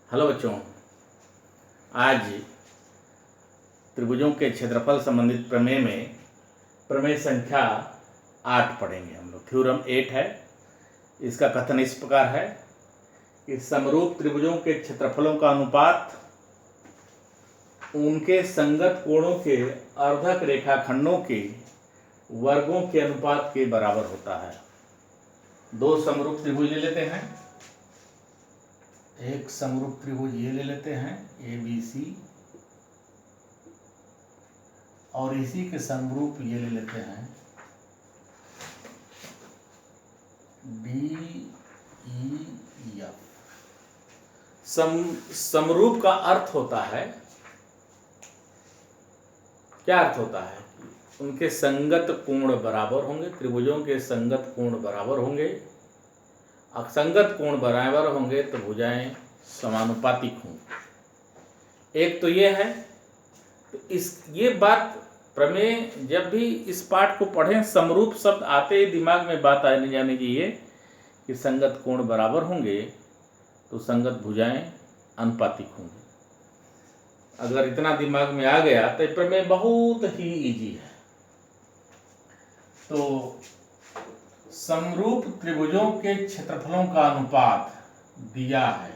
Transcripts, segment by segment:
Hello बच्चों, आज त्रिभुजों के क्षेत्रफल संबंधित प्रमेय में प्रमेय संख्या 8 पढ़ेंगे हम लोग। थ्योरम 8 है। इसका कथन इस प्रकार है कि समरूप त्रिभुजों के क्षेत्रफलों का अनुपात उनके संगत कोणों के अर्धक रेखाखंडों के वर्गों के अनुपात के बराबर होता है। दो समरूप त्रिभुज ले लेते हैं। एक समरूप त्रिभुज ये ले लेते हैं ABC, और इसी के समरूप ये ले लेते हैं DEF। समरूप का अर्थ होता है, क्या अर्थ होता है कि उनके संगत कोण बराबर होंगे। त्रिभुजों के संगत कोण बराबर होंगे। असंगत कोण बराबर होंगे तो भुजाएं समानुपातिक होंगी। एक तो ये है। तो ये बात प्रमेय जब भी इस पाठ को पढ़ें, समरूप शब्द आते ही दिमाग में बात आने जानी चाहिए कि संगत कोण बराबर होंगे तो संगत भुजाएं अनुपातिक होंगी। अगर इतना दिमाग में आ गया तो प्रमेय बहुत ही इजी है। तो समरूप त्रिभुजों के क्षेत्रफलों का अनुपात दिया है।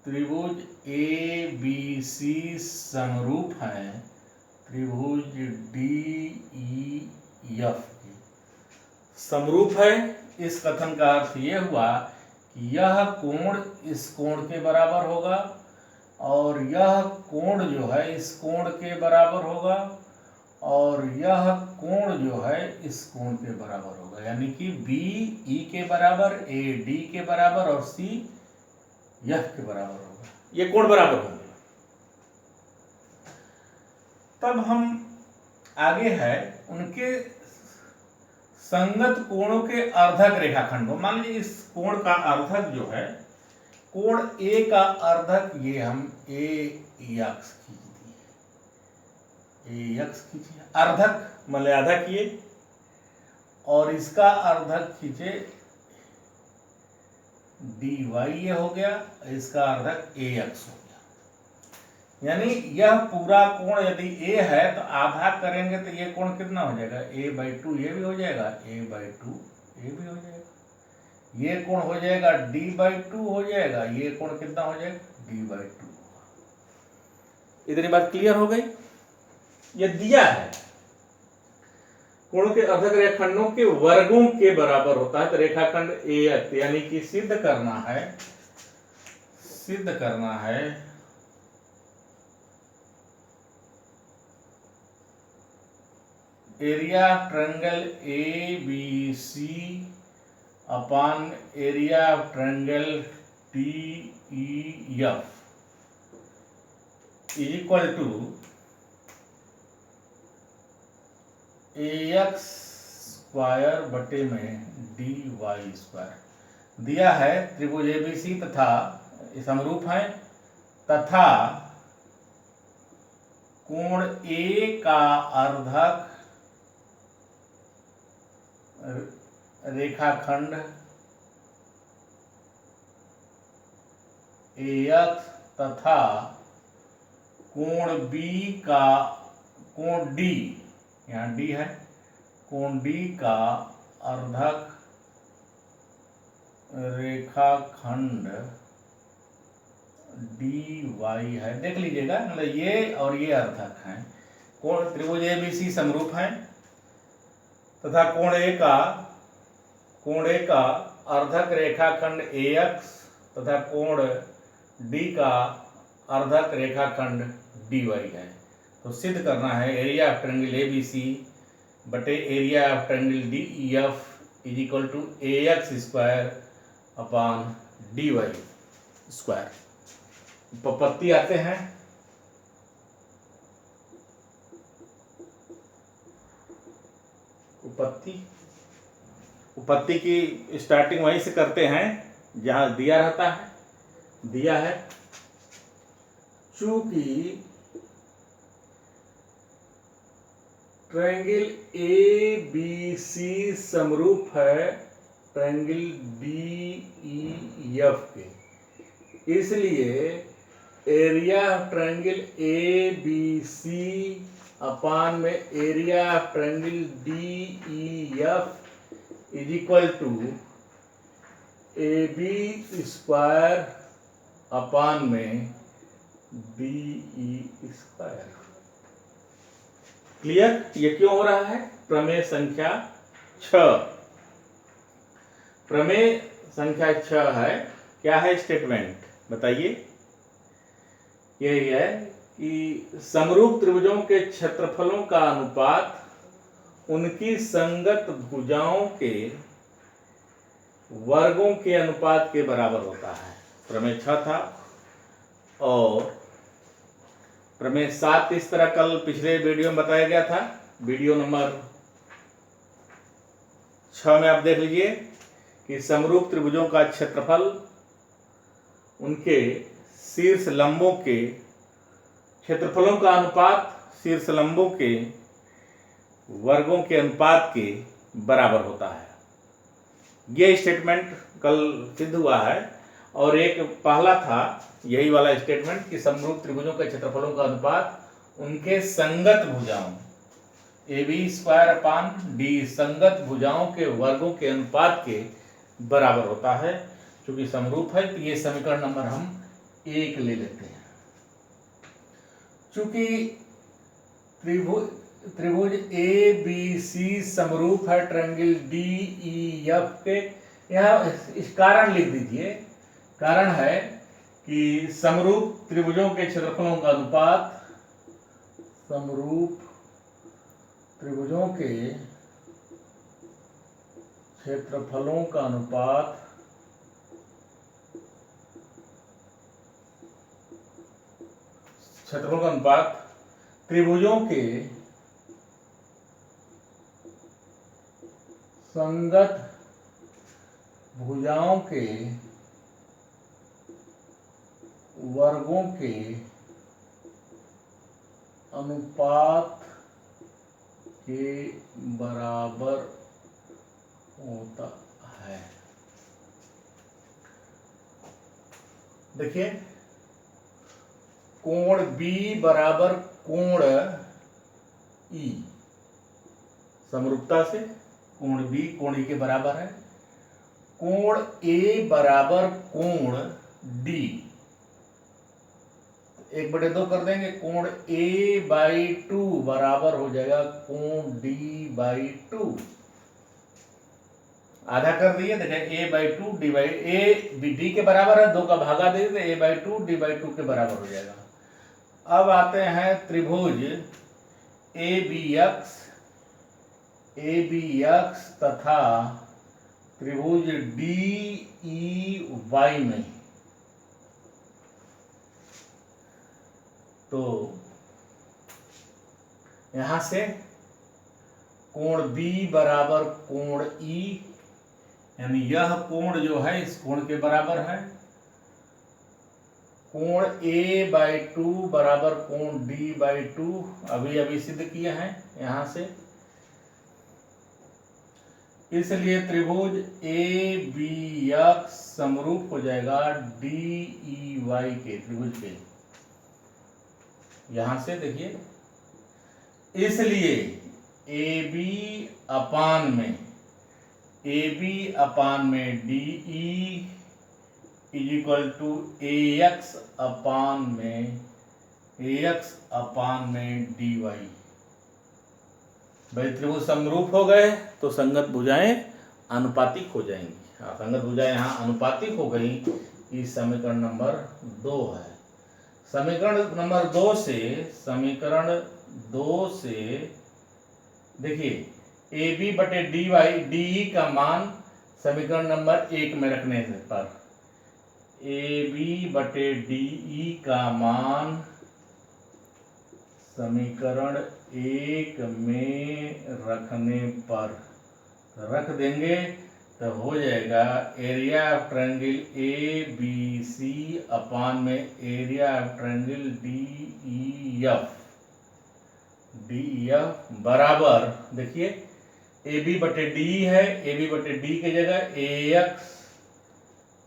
त्रिभुज ABC समरूप है त्रिभुज DEF के। समरूप है, इस कथन का अर्थ यह हुआ कि यह कोण इस कोण के बराबर होगा और यह कोण जो है इस कोण के बराबर होगा और यह कोण जो है इस कोण के बराबर होगा। यानी कि BE के बराबर, AD के बराबर और CF के बराबर होगा। ये कोण बराबर होंगे। तब हम आगे है उनके संगत कोणों के अर्धक रेखाखंडों। मान लीजिए इस कोण का अर्धक जो है, कोण A का अर्धक, ये हम AX खींचिए, अर्धक मतलब आधा किए, और इसका अर्धक खींचे DY, ये हो गया। इसका अर्धक AX हो गया। यानी यह पूरा कोण यदि A है तो आधा करेंगे तो ये कोण कितना हो जाएगा, A/2 ये भी हो जाएगा, A/2 ये भी हो जाएगा। ये कोण हो जाएगा D/2 हो जाएगा। ये कोण कितना हो जाएगा, D/2। इतनी बात क्लियर हो गई। ये दिया है कोण के अर्धक रेखाखंडों के वर्गों के बराबर होता है। तो रेखाखंड AX, यानी कि सिद्ध करना है area triangle ABC upon area triangle DEF is equal to AX square बटे में DY स्क्वायर। दिया है त्रिभुज ABC तथा समरूप है तथा कोण A का अर्धक रेखाखंड AX तथा कोण B का, कोण D, यहाँ D है, कोण D का अर्धक रेखाखंड DY है। देख लीजिएगा, मतलब ये और ये अर्धक हैं। कोण त्रिभुज ABC समरूप है तथा कोण A का अर्धक रेखाखंड AX तथा कोण D का अर्धक रेखाखंड DY है। तो सिद्ध करना है एरिया ऑफ ट्रायंगल ABC बटे area of triangle DEF is equal to AX square upon DY square. पत्ती आते हैं। उपपत्ति की स्टार्टिंग वहीं से करते हैं जहां दिया रहता है। दिया है चूंकि ट्रायंगल ABC समरूप है ट्रायंगल DEF एफ के। इसलिए area of triangle A B C upon में area of triangle D E F is equal to A B square upon में डी ई स्क्वायर। क्लियर? ये क्यों हो रहा है? प्रमेय संख्या 6। प्रमेय संख्या 6 है। क्या है स्टेटमेंट बताइए? यही है कि समरूप त्रिभुजों के क्षेत्रफलों का अनुपात उनकी संगत भुजाओं के वर्गों के अनुपात के बराबर होता है। प्रमेय 6 था। और प्रमेय 7 इस तरह कल पिछले वीडियो में बताया गया था। वीडियो नंबर 6 में आप देख लीजिए कि समरूप त्रिभुजों का क्षेत्रफल उनके शीर्ष लंबों के क्षेत्रफलों का अनुपात शीर्ष लंबों के वर्गों के अनुपात के बराबर होता है। यह स्टेटमेंट कल सिद्ध हुआ है। और एक पहला था यही वाला स्टेटमेंट कि समरूप त्रिभुजों के क्षेत्रफलों का अनुपात उनके संगत भुजाओं A B square upon D संगत भुजाओं के वर्गों के अनुपात के बराबर होता है। क्योंकि समरूप है तो ये समीकरण नंबर हम 1 ले लेते हैं। चूंकि त्रिभुज ए बी सी समरूप है ट्रायंगल डी ई एफ के। यहाँ इस कारण लिख दीजिए। कारण है कि समरूप त्रिभुजों के क्षेत्रफलों का अनुपात समरूप त्रिभुजों के क्षेत्रफलों का अनुपात त्रिभुजों के संगत भुजाओं के वर्गों के अनुपात के बराबर होता है। देखिए कोण B बराबर कोण E। समरूपता से कोण B कोण E के बराबर है। कोण A बराबर कोण D 1/2 कर देंगे। कोण A/2 बराबर हो जाएगा कोण D/2। आधा कर दिए। देखिए A/2 D के बराबर है। 2 का भागा दे दीजिए A/2 D/2 के बराबर हो जाएगा। अब आते हैं त्रिभुज ABX तथा त्रिभुज DEY में। तो यहां से कोण B बराबर कोण E यानी यह कोण जो है इस कोण के बराबर है। कोण A/2 बराबर कोण D/2 अभी सिद्ध किए हैं यहां से। इसलिए त्रिभुज ABX समरूप हो जाएगा DEY के त्रिभुज के। यहां से देखिए इसलिए AB अपान में DE is equal to AX upon में DY। भाई त्रिभुज समरूप हो गए तो संगत भुजाएं अनुपातिक हो जाएंगी। संगत भुजाएं यहाँ अनुपातिक हो गई। इस समीकरण नंबर 2 है। समीकरण नंबर 2 से देखिए AB/DE का मान समीकरण नंबर 1 में रखने पर AB/DE का मान समीकरण 1 में रखने पर रख देंगे तो हो जाएगा एरिया ऑफ ट्रायंगल ABC अपान में एरिया ऑफ ट्रायंगल DEF बराबर देखिए AB/DE है। AB/D की जगह AX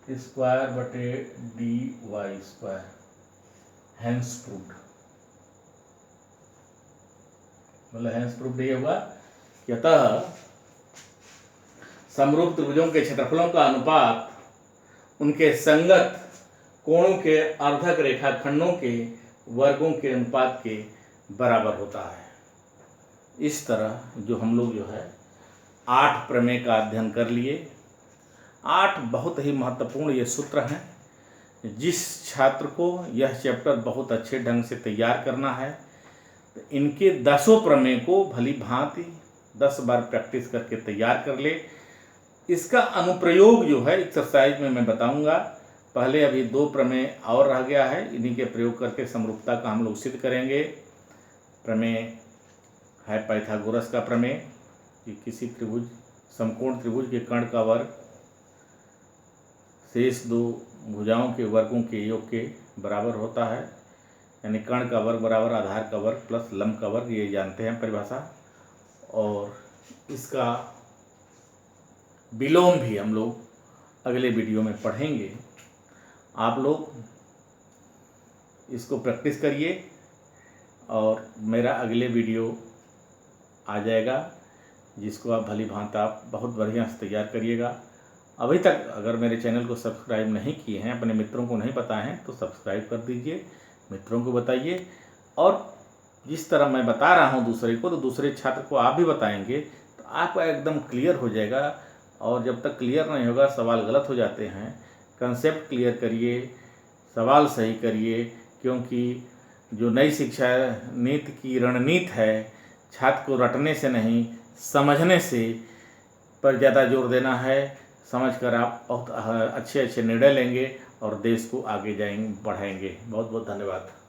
स्क्वायर बटे D Y square, hence proved. मतलब हैंस प्रूव्ड ये हुआ कि अतः समरूप त्रिभुजों के क्षेत्रफलों का अनुपात उनके संगत कोणों के अर्धक रेखाखंडों के वर्गों के अनुपात के बराबर होता है। इस तरह जो हम लोग जो है 8 प्रमेय का अध्ययन कर लिए। 8 बहुत ही महत्वपूर्ण ये सूत्र हैं। जिस छात्र को यह चैप्टर बहुत अच्छे ढंग से तैयार करना है तो इनके 10 प्रमेय को भली भांति 10 बार प्रैक्टिस करके तैयार कर ले। इसका अनुप्रयोग जो है एक्सरसाइज में मैं बताऊंगा। पहले अभी 2 प्रमेय और रह गया है, इन्हीं के प्रयोग करके समरूपता का हम लोग सिद्ध करेंगे। प्रमेय है पाइथागोरस का प्रमेय कि किसी त्रिभुज समकोण त्रिभुज के कर्ण का वर्ग शेष 2 भुजाओं के वर्गों के योग के बराबर होता है। यानी कर्ण का वर्ग बराबर आधार का वर्ग प्लस लंब का वर्ग, ये जानते हैं परिभाषा। और इसका विलोम भी हम लोग अगले वीडियो में पढ़ेंगे। आप लोग इसको प्रैक्टिस करिए और मेरा अगले वीडियो आ जाएगा जिसको आप भली भांति आप बहुत बढ़िया से तैयार करिएगा। अभी तक अगर मेरे चैनल को सब्सक्राइब नहीं किए हैं, अपने मित्रों को नहीं बताए हैं तो सब्सक्राइब कर दीजिए, मित्रों को बताइए। और जिस तरह मैं बता रहा हूँ दूसरे को, तो दूसरे छात्र को आप भी बताएंगे तो आपका एकदम क्लियर हो जाएगा। और जब तक क्लियर नहीं होगा सवाल गलत हो जाते हैं। कंसेप्ट क्लियर करिए, सवाल सही करिए, क्योंकि जो नई शिक्षा नीति की रणनीति है छात्र को रटने से नहीं समझने से पर ज़्यादा जोर देना है। समझकर आप बहुत अच्छे अच्छे निर्णय लेंगे और देश को आगे बढ़ाएंगे। बहुत बहुत धन्यवाद।